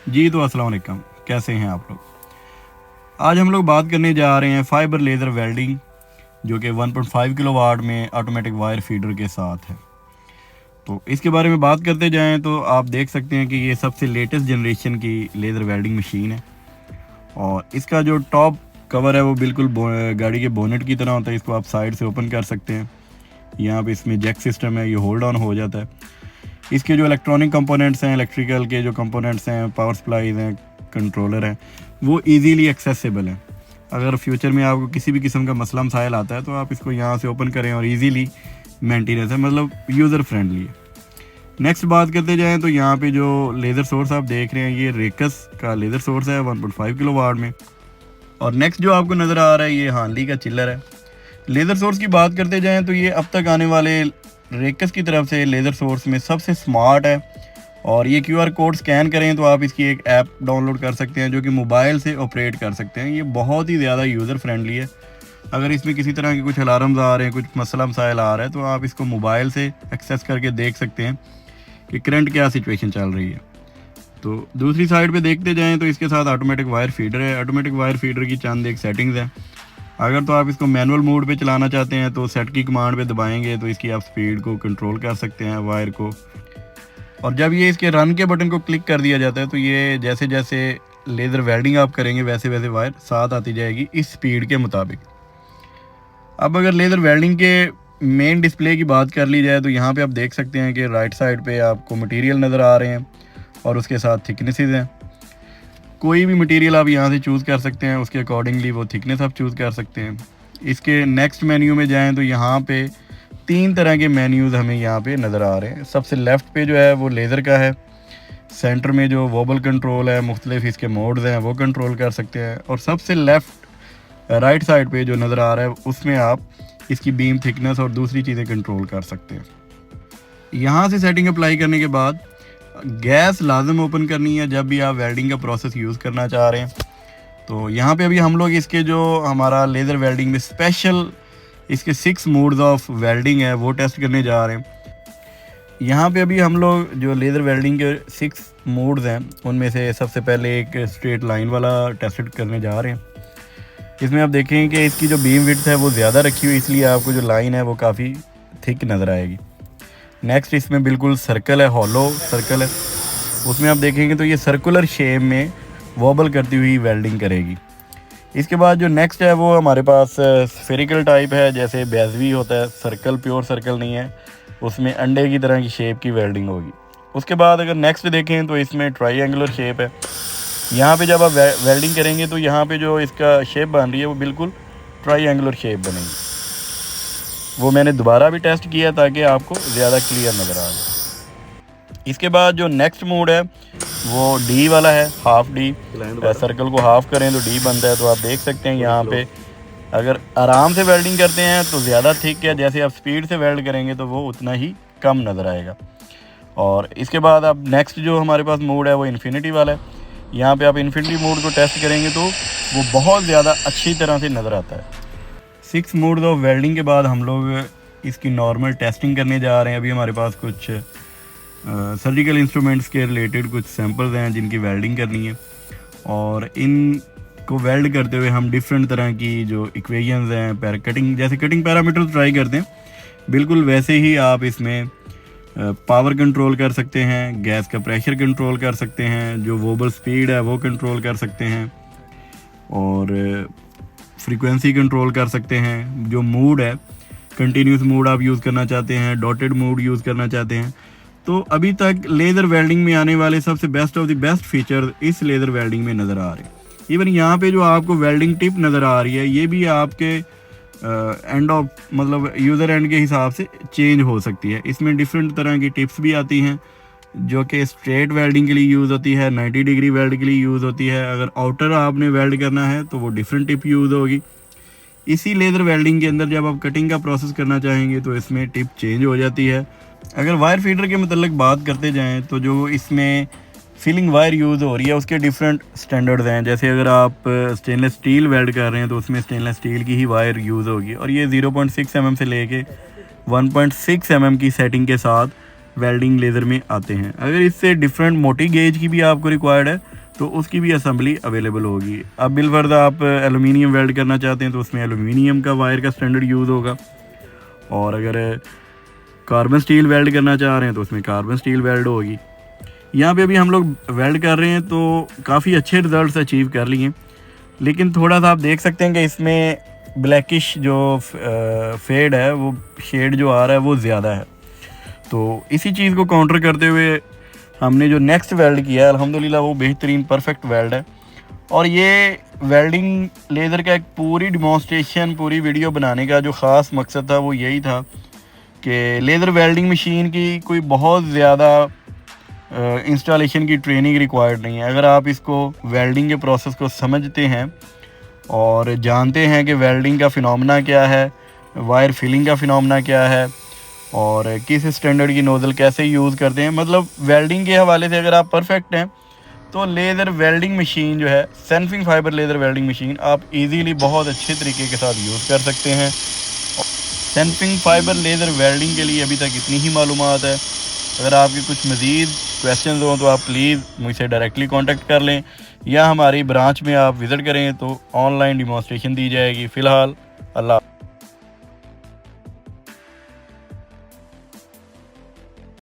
जी तो अस्सलाम वालेकुम, कैसे हैं आप लोग। आज हम लोग बात करने जा रहे हैं फाइबर लेज़र वेल्डिंग, जो कि 1.5 किलोवाट में ऑटोमेटिक वायर फीडर के साथ है। तो इसके बारे में बात करते जाएं तो आप देख सकते हैं कि ये सबसे लेटेस्ट जनरेशन की लेज़र वेल्डिंग मशीन है। और इसका जो टॉप कवर है वो बिल्कुल गाड़ी के बोनेट की तरह होता है। इसको आप साइड से ओपन कर सकते हैं। यहाँ पे इसमें जैक सिस्टम है, ये होल्ड ऑन हो जाता है। इसके जो इलेक्ट्रॉनिक कंपोनेंट्स हैं, इलेक्ट्रिकल के जो कंपोनेंट्स हैं, पावर सप्लाईज हैं, कंट्रोलर हैं, वो इजीली एक्सेसिबल हैं। अगर फ्यूचर में आपको किसी भी किस्म का मसला मसाइल आता है तो आप इसको यहाँ से ओपन करें और इजीली मेंटेनेंस है, मतलब यूज़र फ्रेंडली है। नेक्स्ट बात करते जाएँ तो यहाँ पे जो लेज़र सोर्स आप देख रहे हैं, ये रेकस का लेज़र सोर्स है 1.5 किलोवाट में। और नेक्स्ट जो आपको नज़र आ रहा है, ये हानली का चिल्लर है। लेज़र सोर्स की बात करते जाएँ तो ये अब तक आने वाले रेकस की तरफ से लेज़र सोर्स में सबसे स्मार्ट है। और ये QR कोड स्कैन करें तो आप इसकी एक ऐप डाउनलोड कर सकते हैं जो कि मोबाइल से ऑपरेट कर सकते हैं। ये बहुत ही ज़्यादा यूज़र फ्रेंडली है। अगर इसमें किसी तरह के कुछ अलार्म्स आ रहे हैं, कुछ मसला मसाइल आ रहा है, तो आप इसको मोबाइल से एक्सेस करके देख सकते हैं कि करंट क्या सिचुएशन चल रही है। तो दूसरी साइड पे देखते जाएं तो इसके साथ ऑटोमेटिक वायर फीडर है। ऑटोमेटिक वायर फीडर की चंद एक सेटिंग्स है। अगर तो आप इसको मैनुअल मोड पे चलाना चाहते हैं तो सेट की कमांड पे दबाएंगे तो इसकी आप स्पीड को कंट्रोल कर सकते हैं, वायर को। और जब ये इसके रन के बटन को क्लिक कर दिया जाता है तो ये जैसे जैसे लेज़र वेल्डिंग आप करेंगे वैसे वैसे वायर साथ आती जाएगी इस स्पीड के मुताबिक। अब अगर लेज़र वेल्डिंग के मेन डिस्प्ले की बात कर ली जाए तो यहाँ पे आप देख सकते हैं कि राइट साइड पे आपको मटेरियल नज़र आ रहे हैं और उसके साथ थिकनेसेस हैं। कोई भी मटेरियल आप यहाँ से चूज़ कर सकते हैं, उसके अकॉर्डिंगली वो थिकनेस आप चूज़ कर सकते हैं। इसके नेक्स्ट मेन्यू में जाएं तो यहाँ पे 3 तरह के मेन्यूज़ हमें यहाँ पे नज़र आ रहे हैं। सबसे लेफ़्ट पे जो है वो लेज़र का है। सेंटर में जो वोबल कंट्रोल है, मुख्तलिफ इसके मोड्स हैं, वो कंट्रोल कर सकते हैं। और सबसे लेफ़्ट राइट साइड पे जो नज़र आ रहा है उसमें आप इसकी बीम थिकनेस और दूसरी चीज़ें कंट्रोल कर सकते हैं। यहाँ से सेटिंग अप्लाई करने के बाद गैस लाजम ओपन करनी है जब भी आप वेल्डिंग का प्रोसेस यूज़ करना चाह रहे हैं। तो यहाँ पे अभी हम लोग इसके जो हमारा लेज़र वेल्डिंग में स्पेशल इसके 6 मोड्स ऑफ वेल्डिंग है वो टेस्ट करने जा रहे हैं। यहाँ पे अभी हम लोग जो लेज़र वेल्डिंग के 6 मोड्स हैं उनमें से सबसे पहले एक स्ट्रेट लाइन वाला टेस्ट करने जा रहे हैं। इसमें आप देखें कि इसकी जो बीम विड्थ है वो ज़्यादा रखी हुई, इसलिए आपको जो लाइन है वो काफ़ी थिक नज़र आएगी। नेक्स्ट इसमें बिल्कुल सर्कल है, हॉलो सर्कल है, उसमें आप देखेंगे तो ये सर्कुलर शेप में वॉबल करती हुई वेल्डिंग करेगी। इसके बाद जो नेक्स्ट है वो हमारे पास स्फेरिकल टाइप है, जैसे बेजवी होता है, सर्कल प्योर सर्कल नहीं है, उसमें अंडे की तरह की शेप की वेल्डिंग होगी। उसके बाद अगर नेक्स्ट देखें तो इसमें ट्राईएंगुलर शेप है। यहाँ पे जब आप वेल्डिंग करेंगे तो यहाँ पे जो इसका शेप बन रही है वो बिल्कुल ट्राईएंगुलर शेप बनेगी। वो मैंने दोबारा भी टेस्ट किया ताकि आपको ज़्यादा क्लियर नज़र आ जाए। इसके बाद जो नेक्स्ट मोड है वो डी वाला है, हाफ डी। सर्कल को हाफ करें तो डी बनता है। तो आप देख सकते हैं यहाँ पे अगर आराम से वेल्डिंग करते हैं तो ज़्यादा थिक है, जैसे आप स्पीड से वेल्ड करेंगे तो वो उतना ही कम नज़र आएगा। और इसके बाद अब नेक्स्ट जो हमारे पास मोड है वो इन्फिनिटी वाला है। यहाँ पे आप इन्फिनिटी मोड को टेस्ट करेंगे तो वो बहुत ज़्यादा अच्छी तरह से नज़र आता है। 6 मोड्स ऑफ वेल्डिंग के बाद हम लोग इसकी नॉर्मल टेस्टिंग करने जा रहे हैं। अभी हमारे पास कुछ सर्जिकल इंस्ट्रूमेंट्स के रिलेटेड कुछ सैंपल्स हैं जिनकी वेल्डिंग करनी है। और इनको वेल्ड करते हुए हम डिफरेंट तरह की जो इक्वेशंस हैं, कटिंग जैसे कटिंग पैरामीटर्स ट्राई करते हैं, बिल्कुल वैसे ही आप इसमें पावर कंट्रोल कर सकते हैं, गैस का प्रेशर कंट्रोल कर सकते हैं, जो वोबल स्पीड है वो कंट्रोल कर सकते हैं, और फ्रीक्वेंसी कंट्रोल कर सकते हैं। जो मूड है, कंटिन्यूस मूड आप यूज़ करना चाहते हैं, डॉटेड मूड यूज़ करना चाहते हैं। तो अभी तक लेज़र वेल्डिंग में आने वाले सबसे best of the best feature इस लेज़र वेल्डिंग में नज़र आ रहे हैं। इवन यहाँ पे जो आपको वेल्डिंग टिप नज़र आ रही है ये भी आपके एंड ऑफ मतलब यूज़र एंड के हिसाब से चेंज हो सकती है। इसमें डिफरेंट तरह की टिप्स भी आती हैं जो कि स्ट्रेट वेल्डिंग के लिए यूज़ होती है, 90 डिग्री वेल्ड के लिए यूज़ होती है। अगर आउटर आपने वेल्ड करना है तो वो डिफरेंट टिप यूज़ होगी। इसी लेज़र वेल्डिंग के अंदर जब आप कटिंग का प्रोसेस करना चाहेंगे तो इसमें टिप चेंज हो जाती है। अगर वायर फीडर के मतलब बात करते जाएं तो जो इसमें फिलिंग वायर यूज़ हो रही है उसके डिफरेंट स्टैंडर्ड्स हैं। जैसे अगर आप स्टेनलेस स्टील वेल्ड कर रहे हैं तो उसमें स्टेनलेस स्टील की ही वायर यूज़ होगी, और ये 0.6 mm से लेके 1.6 mm की सेटिंग के साथ वेल्डिंग लेज़र में आते हैं। अगर इससे डिफरेंट मोटी गेज की भी आपको रिक्वायर्ड है तो उसकी भी असेंबली अवेलेबल होगी। अब बिलफर्द आप एलुमिनियम वेल्ड करना चाहते हैं तो उसमें एलुमिनियम का वायर का स्टैंडर्ड यूज़ होगा, और अगर कार्बन स्टील वेल्ड करना चाह रहे हैं तो उसमें कार्बन स्टील वेल्ड होगी। यहाँ पे अभी हम लोग वेल्ड कर रहे हैं तो काफ़ी अच्छे रिजल्ट्स अचीव कर लिए, लेकिन थोड़ा सा आप देख सकते हैं कि इसमें ब्लैकिश जो फेड है, वो शेड जो आ रहा है वो ज़्यादा है। तो इसी चीज़ को काउंटर करते हुए हमने जो नेक्स्ट वेल्ड किया है अल्हम्दुलिल्लाह वो बेहतरीन परफेक्ट वेल्ड है। और ये वेल्डिंग लेज़र का एक पूरी डिमॉन्स्ट्रेशन, पूरी वीडियो बनाने का जो ख़ास मकसद था वो यही था कि लेज़र वेल्डिंग मशीन की कोई बहुत ज़्यादा इंस्टॉलेशन की ट्रेनिंग रिक्वायर्ड नहीं है। अगर आप इसको वेल्डिंग के प्रोसेस को समझते हैं और जानते हैं कि वेल्डिंग का फिनोमेना क्या है, वायर फिलिंग का फिनोमेना क्या है, और किस स्टैंडर्ड की नोज़ल कैसे यूज़ करते हैं, मतलब वेल्डिंग के हवाले से अगर आप परफेक्ट हैं तो लेज़र वेल्डिंग मशीन जो है, selfing fibre laser welding machine, आप इजीली बहुत अच्छे तरीके के साथ यूज़ कर सकते हैं। सेल्फिंग फाइबर लेज़र वेल्डिंग के लिए अभी तक इतनी ही मालूमात है। अगर आपके कुछ मज़ीद क्वेश्चन हो तो आप प्लीज़ मुझसे डायरेक्टली कांटेक्ट कर लें, या हमारी ब्रांच में आप विज़िट करें तो ऑनलाइन डिमॉन्स्ट्रेशन दी जाएगी। फ़िलहाल अल्लाह।